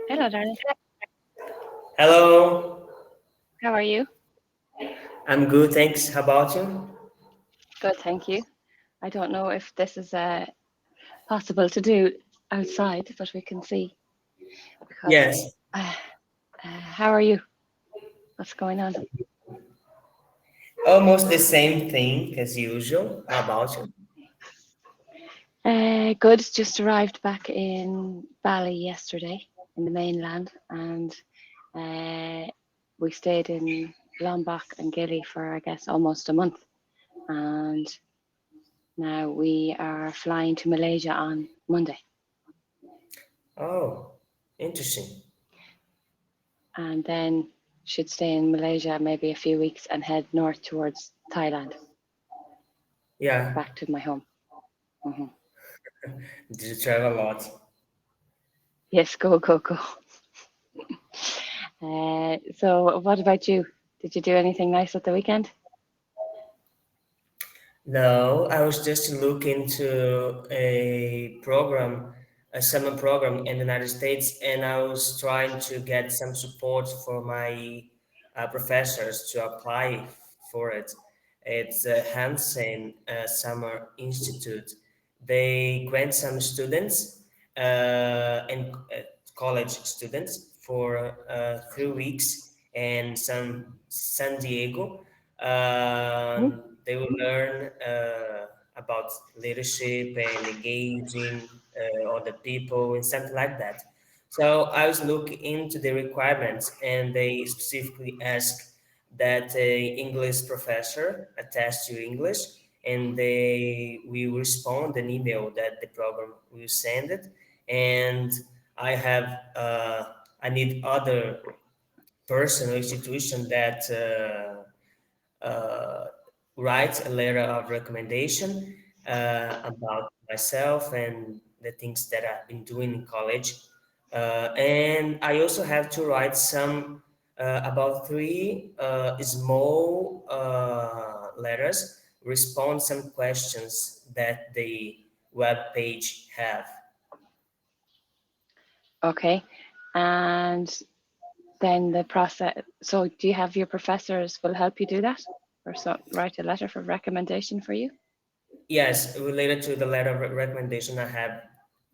Hello, darling. Hello, How are you? I'm good, thanks. How about you? Good, thank you. I don't know if this is possible to do outside, but we can see because. Yes, How are you? What's going on? almost the same thing as usual. How about you? Good. Just arrived back in Bali yesterday in the mainland, and uh, we stayed in Lombok and Gili for I guess almost a month, and now we are flying to Malaysia on Monday. Oh, interesting. And then should stay in Malaysia maybe a few weeks and head north towards Thailand, Yeah, back to my home. Hmm. did you travel a lot? Yes, go, go, go. So, what about you? Did you do anything nice at the weekend? No, I was just looking to a program, a summer program in the United States, and I was trying to get some support for my professors to apply for it. It's a Hansen Summer Institute. They grant some students and college students for 3 weeks and some San Diego. Hmm? They will learn about leadership and engaging other people and something like that. So I was looking into the requirements, and they specifically ask that a English professor attest to English, and they will respond an email that the program will send it. And I have I need other person or institution that write a letter of recommendation about myself and the things that I've been doing in college. And I also have to write some about three small letters, respond some questions that the web page have. Okay. And then the process. So, do you have your professors will help you do that, or so write a letter for recommendation for you? Yes, related to the letter of recommendation, I have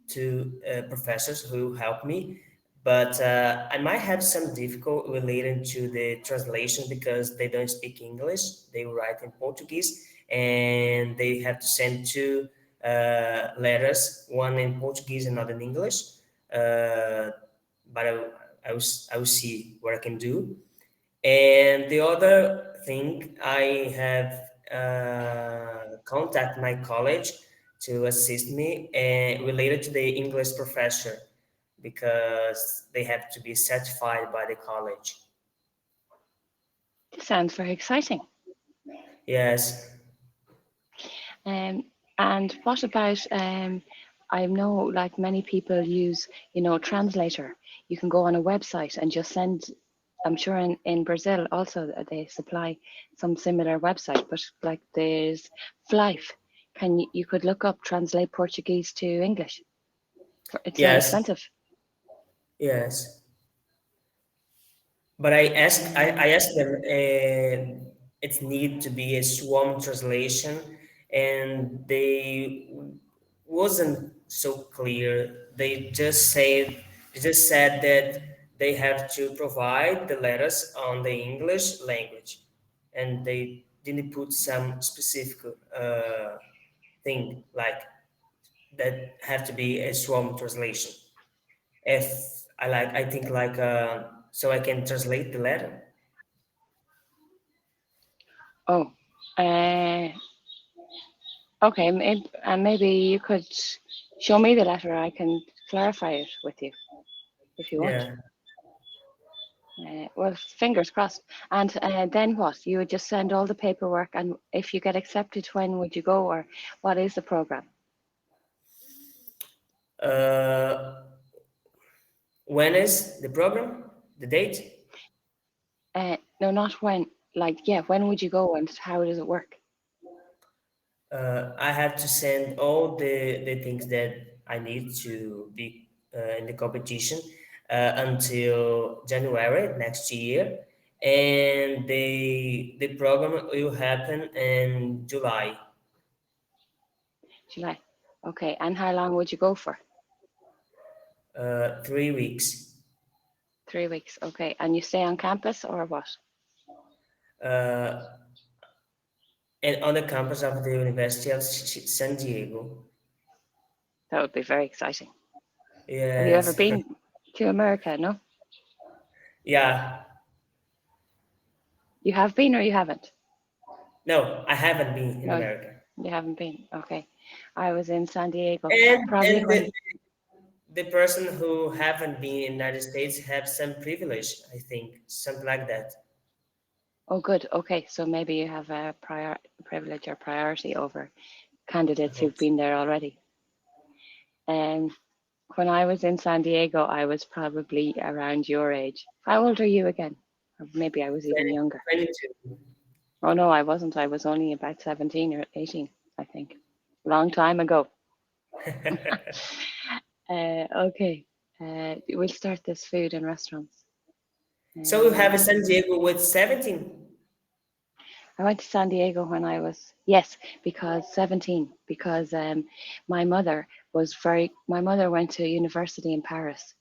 two professors who helped me, but I might have some difficult related to the translation because they don't speak English. They write in Portuguese, and they have to send two letters, one in Portuguese and another in English. Uh, but I will see what I can do. And the other thing, I have contact my college to assist me related to the English professor because they have to be certified by the college. This sounds very exciting. Yes, Um, and what about I know like many people use, translator. You can go on a website and just send. I'm sure in Brazil also they supply some similar website, but like there's Flife. You could look up translate Portuguese to English. It's not yes, expensive. yes. But I asked them, it need to be a swarm translation, and they wasn't so clear. They just said that they have to provide the letters on the English language, and they didn't put some specific thing like that have to be a swarm translation. If I think so I can translate the letter. Oh, uh, okay. Maybe you could show me the letter. I can clarify it with you if you want. Yeah. Well, fingers crossed. And then what? You would just send all the paperwork, and if you get accepted, when would you go, or what is the program? Uh, when is the program? The date? No, not when. Like, yeah, when would you go, and how does it work? I have to send all the things that I need to be in the competition. until January next year, and the program will happen in July. July. Okay, and how long would you go for? 3 weeks. 3 weeks. Okay, and you stay on campus or what? Uh, and on the campus of the University of San Diego. That would be very exciting. Have you ever Yes. been to America? No, Yeah. you have been or you haven't? No, I haven't been in No, America. you haven't been. Okay, I was in San Diego probably And when. the person who haven't been in United States have some privilege, I think, something like that. Oh, good. Okay, so maybe you have a prior privilege or priority over I candidates hope who've so. been there already. And when I was in San Diego, I was probably around your age. How old are you again? Or maybe I was even 20, younger. 22. Oh no, I wasn't. I was only about 17 or 18, I think. Long time ago. Okay. We'll start this food and restaurants. So you have Um, a San Diego with 17. I went to San Diego when I was, yes, because 17, because my mother went to university in Paris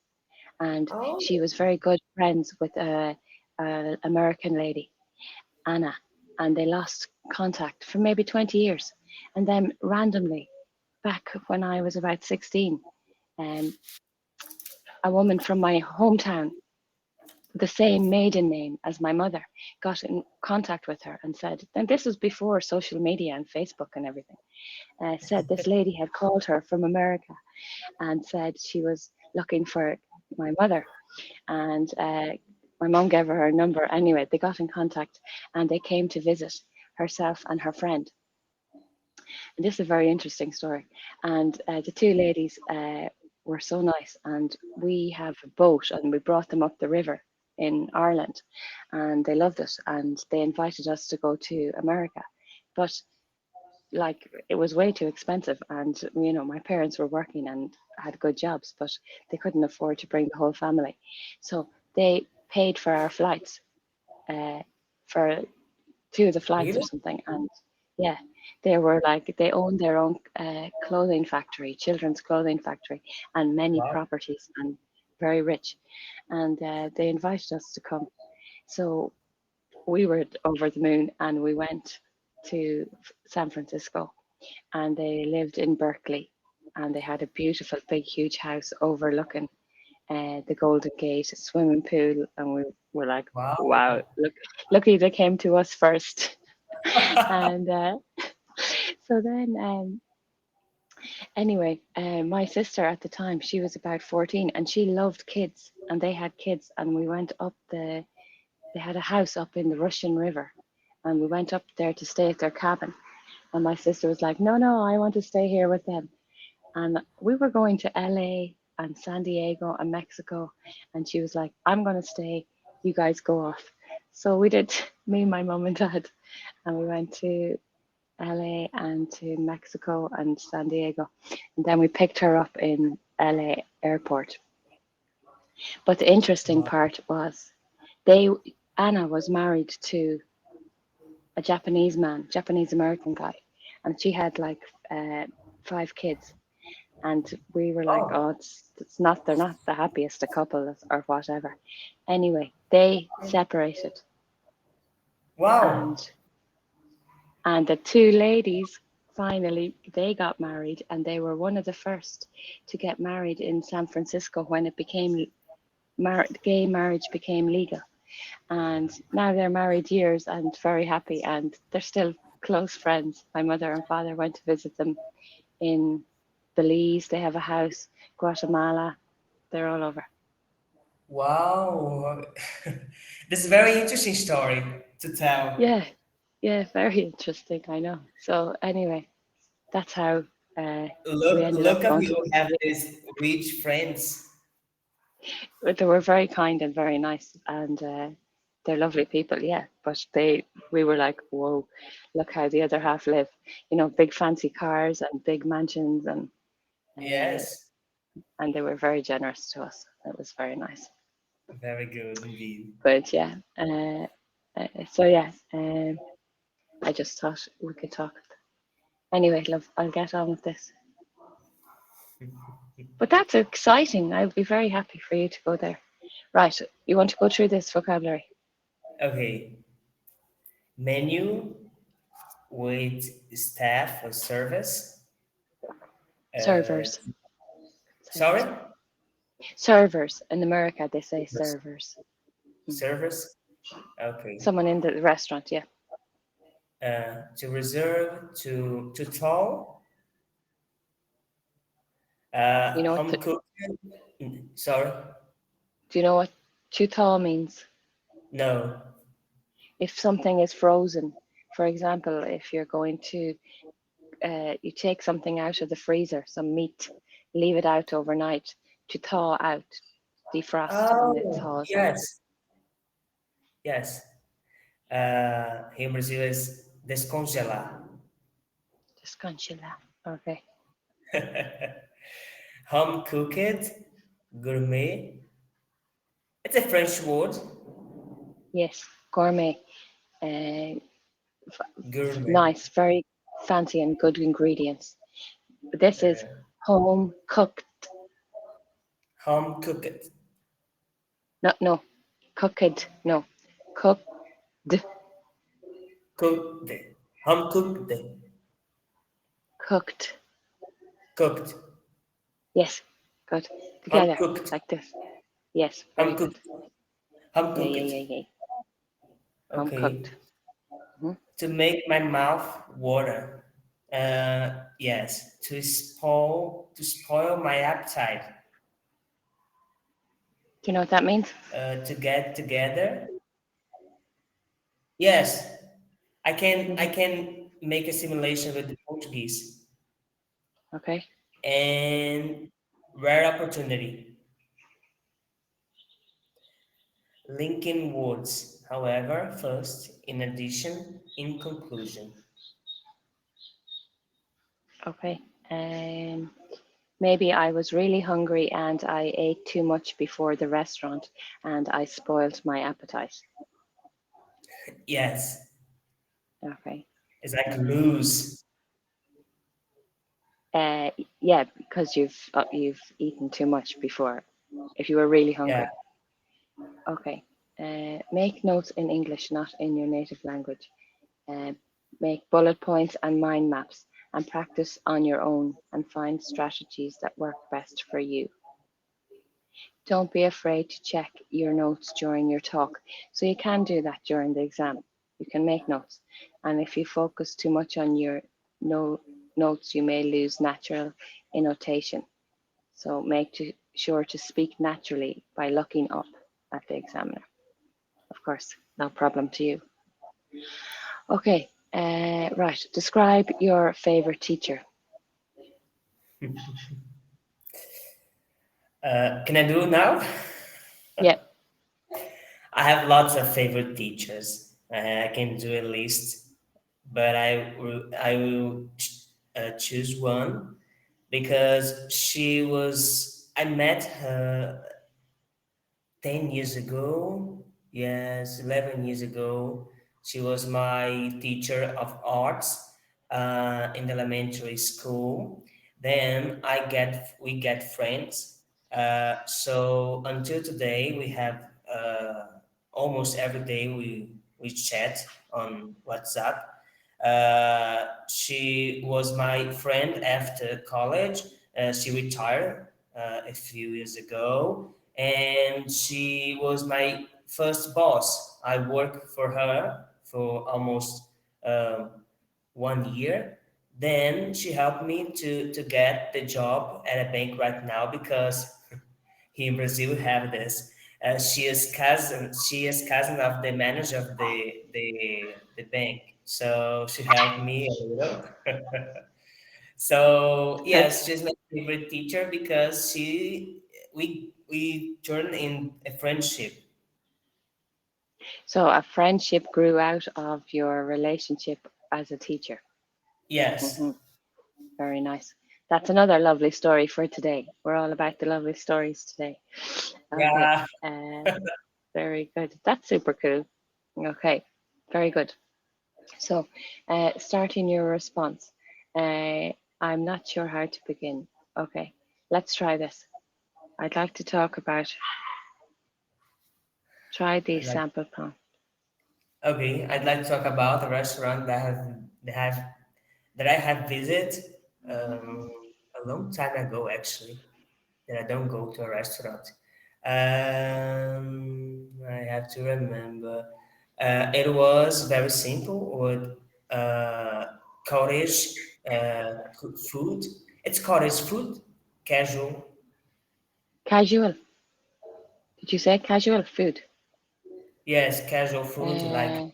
and Oh, she was very good friends with a American lady, Anna, and they lost contact for maybe 20 years. And then randomly, back when I was about 16, um, a woman from my hometown, the same maiden name as my mother, got in contact with her and said, and this was before social media and Facebook and everything, said this lady had called her from America and said she was looking for my mother. And my mom gave her number. Anyway, they got in contact and they came to visit herself and her friend. And this is a very interesting story. And the two ladies were so nice. And we have a boat and we brought them up the river in Ireland and they loved it. And they invited us to go to America. But like it was way too expensive and my parents were working and had good jobs but they couldn't afford to bring the whole family, so they paid for our flights, uh, for two of the flights or really? something. And yeah, they were like they owned their own clothing factory, children's clothing factory, and many Wow. properties, and very rich. And they invited us to come, so we were over the moon and we went to San Francisco and they lived in Berkeley and they had a beautiful big huge house overlooking the Golden Gate, a swimming pool, and we were like, Wow. wow, lucky they came to us first. And so then anyway, my sister at the time, she was about 14 and she loved kids and they had kids and we went up they had a house up in the Russian River and we went up there to stay at their cabin. And my sister was like, no, I want to stay here with them. And we were going to LA and San Diego and Mexico. And she was like, I'm going to stay. You guys go off. So we did, me, my mum, and dad. And we went to LA and to Mexico and San Diego. And then we picked her up in LA airport. But the interesting Wow. part was they, Anna was married to a Japanese man, Japanese American guy. And she had like 5 kids. And we were like, Oh, oh, it's not, they're not the happiest a couple or whatever. Anyway, they separated, wow. and the two ladies finally they got married, and they were one of the first to get married in San Francisco when it became gay marriage became legal. And now they're married years and very happy, and they're still close friends. My mother and father went to visit them in Belize. They have a house, Guatemala. They're all over. Wow. This is a very interesting story to tell. Yeah, yeah, very interesting. I know. So anyway, that's how uh, we ended up Look of going to you San have Diego. these rich friends. But they were very kind and very nice, and they're lovely people. Yeah, but we were like, whoa, look how the other half live. Big fancy cars and big mansions, Yes. and they were very generous to us. It was very nice. Very good indeed. But yeah, so yeah, I just thought we could talk. Anyway, love, I'll get on with this. But that's exciting. I would be very happy for you to go there. Right, you want to go through this vocabulary? Okay. Menu with staff or service. Uh, Servers. sorry? Servers. Servers. In America, they say servers. Mm. Service. Okay. Someone in the restaurant, yeah. To reserve, to tall, You know what? home cooked. Sorry, Do you know what too tall means? no. If something is frozen, for example, if you're going to, you take something out of the freezer, some meat, leave it out overnight to thaw out, defrost, and it Oh, thaws out. yes, yes. Here in Brazil is descongelar. Descongelar. Okay. Home cooked, gourmet. It's a French word, Yes. Gourmet. Uh, gourmet. nice, very fancy and good ingredients. But this is Uh, home cooked. home cooked, No, no, cooked. No, cooked. cooked, home cooked, Cooked. cooked, Yes, good. home Together, cooked, like this. Yes, very home good. cooked, home Yeah, yeah, cooked. yeah, yeah. Home Okay, cooked. Hmm. to make my mouth water. Yes, to spoil my appetite. Do you know what that means? To get together. Yes, I Hmm. can make a simulation with the Portuguese Okay. and rare opportunity. Linking words, however, first, in addition, in conclusion. Okay. Maybe I was really hungry and I ate too much before the restaurant and I spoiled my appetite. Yes, Okay. it's like lose. Uh, yeah, because you've eaten too much before. If you were really Yeah, hungry. Okay. Make notes in English, not in your native language. Uh, make bullet points and mind maps and practice on your own and find strategies that work best for you. Don't be afraid to check your notes during your talk. So you can do that during the exam. You can make notes. And if you focus too much on your no, notes, you may lose natural intonation. So sure to speak naturally by looking up at the examiner. Of course, no problem to you. Okay, right. Describe your favorite teacher. can I do now? Yeah. I have lots of favorite teachers. I can do a list, but I will choose one because I met her 10 years ago. Yes, 11 years ago. She was my teacher of arts in the elementary school. Then we get friends. So until today, we have almost every day we chat on WhatsApp. She was my friend after college. She retired a few years ago, and she was my first boss. I worked for her for almost 1 year. Then she helped me to get the job at a bank right now because here in Brazil have this. She is cousin of the manager of the bank. So she helped me a little. So Good. yes, she's my favorite teacher because we turned in a friendship. So a friendship grew out of your relationship as a teacher. Yes. Hmm. Very nice. That's another lovely story for today. We're all about the lovely stories today. Okay, Yeah, very good. That's super cool. Okay, very good. So, starting your response, I'm not sure how to begin. Okay, let's try this. I'd like to talk about try the I'd like sample plan. okay. I'd like to talk about a restaurant that I have visited um, a long time ago, actually. That I don't go to a restaurant. I have to remember. It was very simple with cottage food. It's cottage food, casual. Casual. Did you say casual food? Yes, casual food like Uh,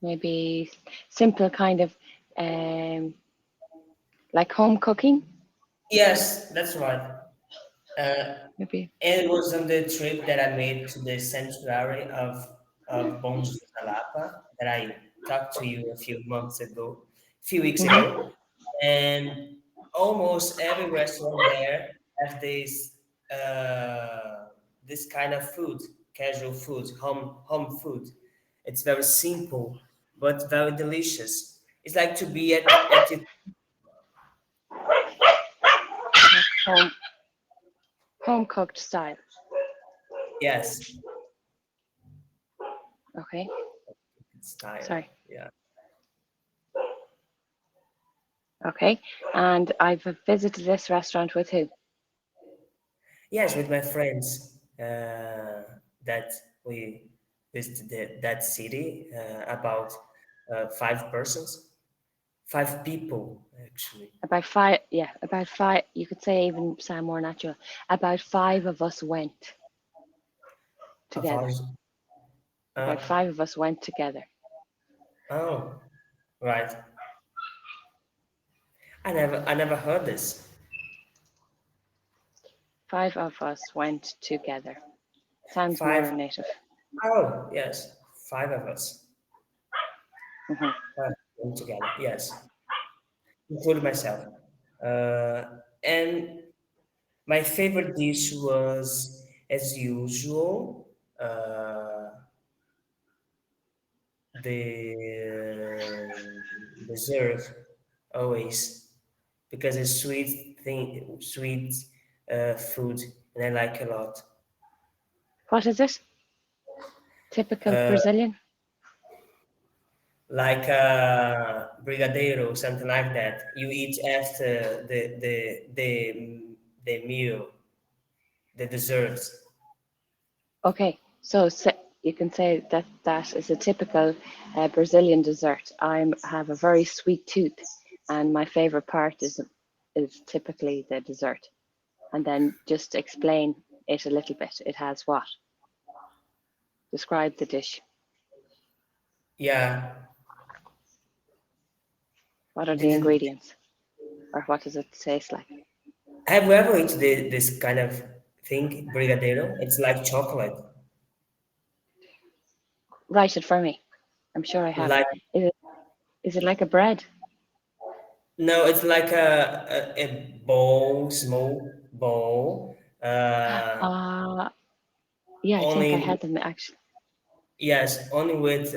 Maybe simple kind of um, like home cooking. yes, that's right. Uh, Maybe. And it was on the trip that I made to the sanctuary of Bons de Jalapa that I talked to you a few weeks Mhm. ago. And almost every restaurant there has this kind of food, casual food, home food. It's very simple but very delicious. It's like to be at your Home home cooked style. yes Okay. style. Sorry. Yeah. Okay. And I've visited this restaurant with who? Yes, with my friends that we visited that city, about 5 persons, 5 people actually. About five. Yeah, about five. You could say even sound more natural. About five of us went Of together. ours. About Uh, five of us went together. oh, right. I never heard this. Five of us went together. Sounds more Five. native. Oh, yes, 5 of us Hmm. came together. Yes, including myself. And my favorite dish was, as usual, the dessert always because it's sweet food, and I like a lot. What is it? Typical Uh, Brazilian. like brigadeiro, something like that. You eat after the meal, the desserts. Okay, so you can say that that is a typical Brazilian dessert. I have a very sweet tooth, and my favorite part is typically the dessert. And then just explain it a little bit. It has what? Describe the dish. Yeah, What are the didn't ingredients, or what does it taste like? have you ever eaten this kind of thing, brigadeiro? It's like chocolate, Write it for me. I'm sure I have. like. Is it like a bread? No, it's like a bowl, small bowl. Uh, yeah, I think I Only had them actually. yes, only with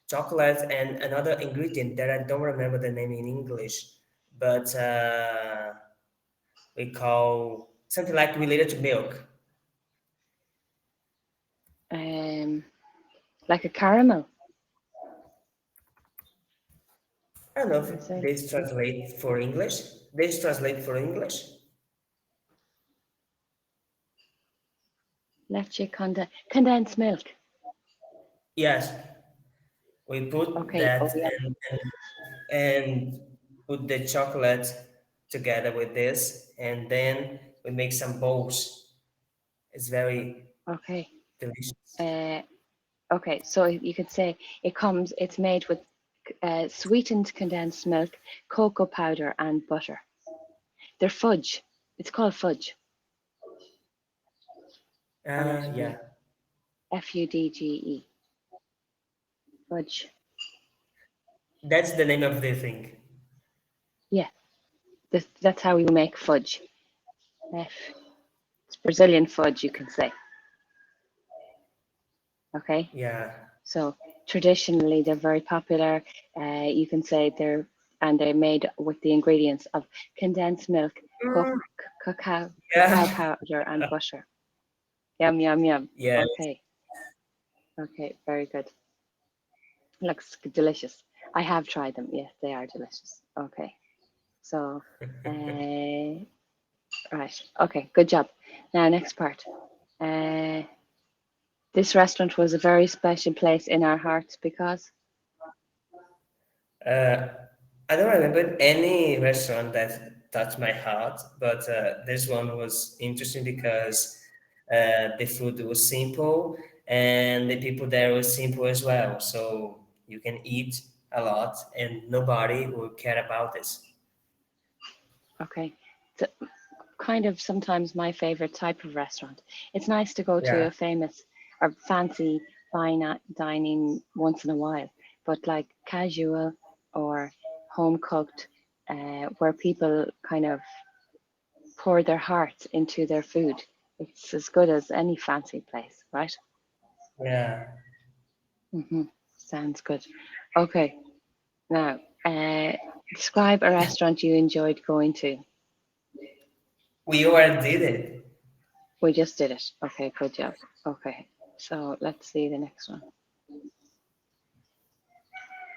chocolate and another ingredient that I don't remember the name in English, but we call something like related to milk. Um, like a caramel. I don't know You if say this translate for English. This translate for English. leche condensed milk. Yes, we put Okay. Oh that yeah. and put the chocolate together with this, and then we make some bowls. It's very Okay. delicious. Uh, okay. So you could say it comes. It's made with sweetened condensed milk, cocoa powder, and butter. They're fudge. It's called fudge, or not Yeah, familiar. Fudge. Fudge. that's the name of the thing. Yeah, that's how you make fudge. F. It's Brazilian fudge, you can say. Okay. Yeah. So traditionally, they're very popular. You can say they're made with the ingredients of condensed milk, Mm, cacao yeah. powder, and butter. Yum yum yum. Yeah. Okay, okay, very good. Looks delicious. I have tried them. Yes, they are delicious. Okay, so right. Okay, good job. Now next part. Uh, this restaurant was a very special place in our hearts because. Uh, I don't remember any restaurant that touched my heart, but this one was interesting because the food was simple and the people there were simple as well. So you can eat a lot and nobody will care about this. Okay, so kind of sometimes my favorite type of restaurant. It's nice to go to Yeah, a famous or fancy fine dining once in a while, but like casual or home cooked, where people kind of pour their hearts into their food. It's as good as any fancy place, right? yeah. Sounds good. Okay, now describe a restaurant you enjoyed going to. We already did it. We just did it. Okay, good job. Okay, so let's see the next one.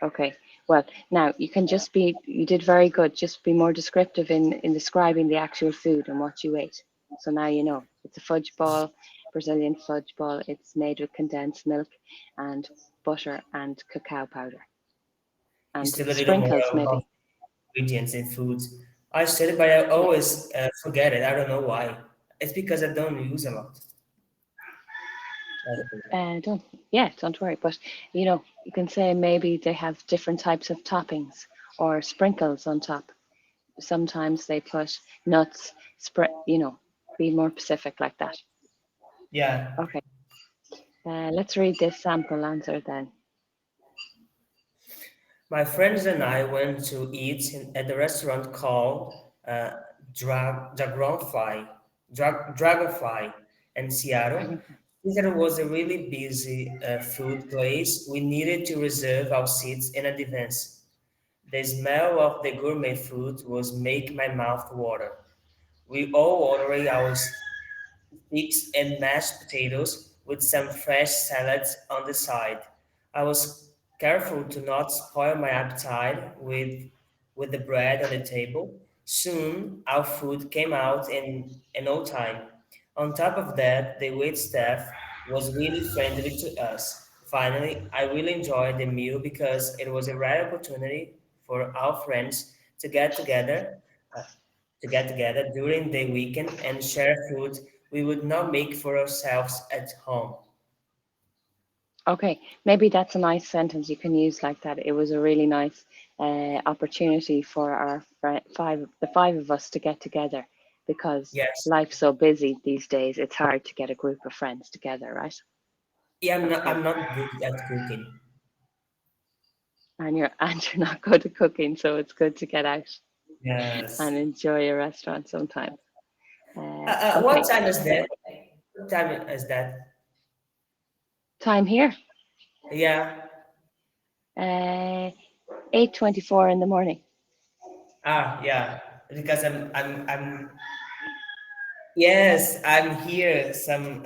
Okay, well, now you can just be, you did very good. Just be more descriptive in describing the actual food and what you ate. So now you know it's a fudge ball, Brazilian fudge ball. It's made with condensed milk and butter and cacao powder and Still a little more sprinkles, of maybe. ingredients in food. I said it, but I Yeah. always forget it. I don't know why. It's because I don't use a lot. Don't, yeah, don't worry. But you can say maybe they have different types of toppings or sprinkles on top. Sometimes they put nuts, be more specific like that. Yeah. Okay, let's read this sample answer then. My friends and I went to eat at a restaurant called Dragonfly, Dragonfly in Seattle. Dragonfly. Since it was a really busy food place, we needed to reserve our seats in advance. The smell of the gourmet food was making my mouth water. We all ordered our steaks and mashed potatoes with some fresh salads on the side. I was careful to not spoil my appetite with the bread on the table. Soon, our food came out in no time. On top of that, the wait staff was really friendly to us. Finally, I really enjoyed the meal because it was a rare opportunity for our friends to get together uh, during the weekend and share food we would not make for ourselves at home. Okay, maybe that's a nice sentence you can use like that. It was a really nice opportunity for the five of us to get together because Yes. life's so busy these days. It's hard to get a group of friends together, right? Yeah, Okay, I'm not good at cooking. and you're and you're not good at cooking, so it's good to get out Yes. and enjoy a restaurant sometimes. What Okay, time is that? What time is that? time here. Yeah. 8:24 in the morning. Yeah. Because yes, I'm here. Some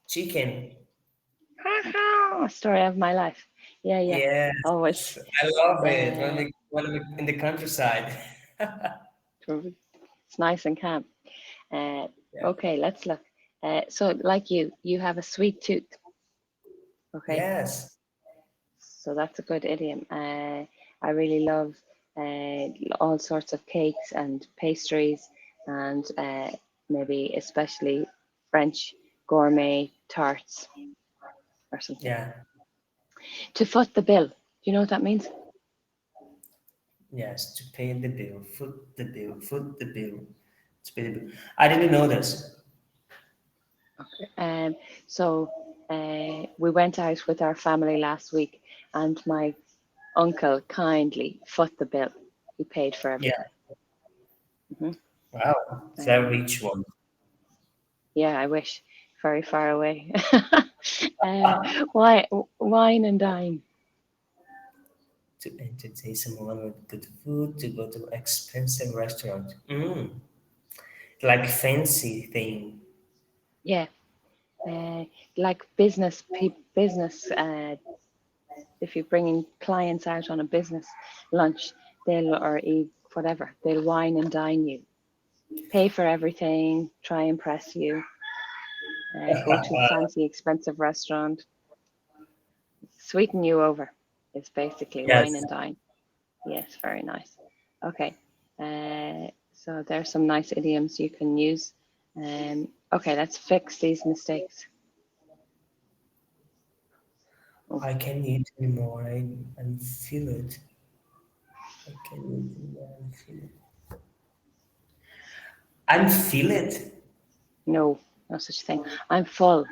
chicken. Story of my life. Yeah, yeah. Yes, Always. I love it Uh, when we in the countryside. it's nice and calm. Uh, Yeah. okay, let's look. So, like you have a sweet tooth. Okay, Yes. so that's a good idiom. I really love all sorts of cakes and pastries, and maybe especially French gourmet tarts or something. Yeah. To foot the bill. Do you know what that means? Yes. To pay the bill, foot the bill, foot the bill. To pay the bill. I didn't know this. Um, so we went out with our family last week, and my uncle kindly foot the bill. He paid for Yeah. everything. Hmm. Wow. Very Um, rich one. yeah, I wish. Very far away. uh, why wine and dine? To entertain someone with good food, to go to expensive restaurant. Like fancy thing. Yeah, like business. If you're bringing clients out on a business lunch, they'll or eat whatever, they'll wine and dine you, pay for everything, try impress you, go to fancy expensive restaurant, sweeten you over. It's basically wine Yes, and dine. Yes, very nice. Okay, so there's some nice idioms you can use. Okay, let's fix these mistakes. Oh, I can eat anymore. I feel it. I can eat anymore. I feel it. I feel it. no, no such thing. I'm full,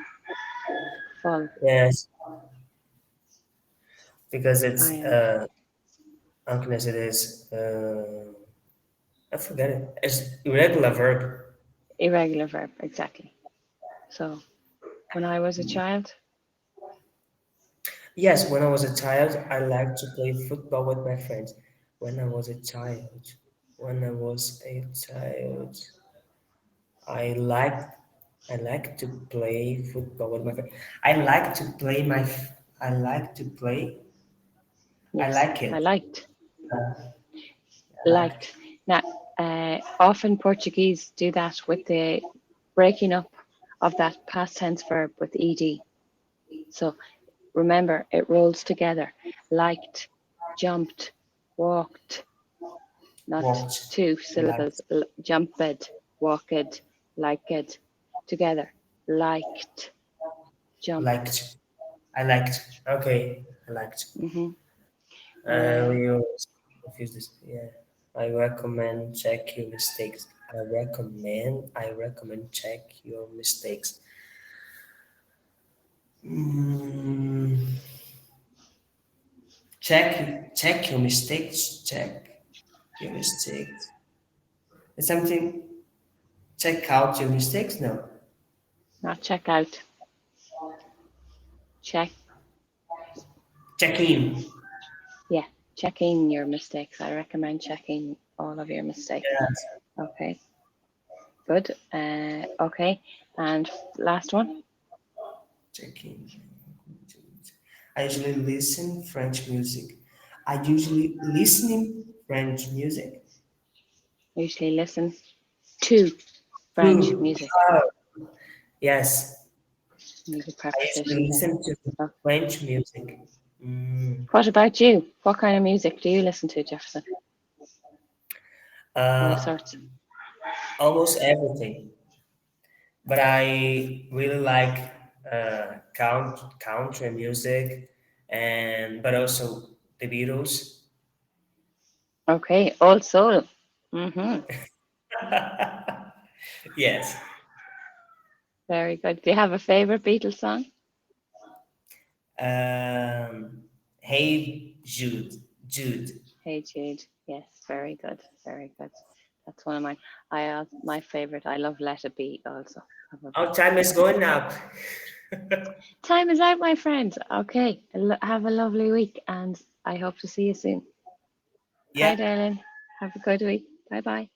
full. Yes, because I it's am how can I say this? I forget it. It's irregular verb. irregular verb, exactly. So when I was a child, Yes, when I was a child, I liked to play football with my friends. When I was a child, when I was a child, I liked I like to play football with my friends. I like to play my. I like to play. I yes, like I it. liked, Uh, I liked. liked. Now, often Portuguese do that with the breaking up of that past tense verb with ed. So remember, it rolls together. Liked, jumped, walked, not Walked. two I liked. syllables. Jumped, walked, liked, together. Liked, jumped. Liked. I liked. Okay. I liked. Hmm. Uh, We always confuse this. Yeah. I recommend check your mistakes. I recommend check your mistakes. Mm, check your mistakes. Check your mistakes. It's something. Check out your mistakes. No. not check out, check. Check in. Yeah, checking your mistakes. I recommend checking all of your mistakes. Yes. Okay, good. Okay, and last one. Check in. I usually listen French music. I usually listening French music. Usually listen to French True. music. Yes. Need a I usually preposition there. listen to Oh. French music. Mm. What about you? What kind of music do you listen to, Jefferson? All Uh, sorts. almost everything. But I really like country music, and but also the Beatles. Okay, all soul. Mm-hmm. Yes. Very good. Do you have a favorite Beatles song? Hey Jude, Jude. Hey Jude. Yes, very good. Very good. That's one of mine. My favorite. I love Let It Be also, Our probably. time is going up. Time is out, my friend. Okay, have a lovely week, and I hope to see you soon. Bye, Yeah. darling. Have a good week. Bye bye.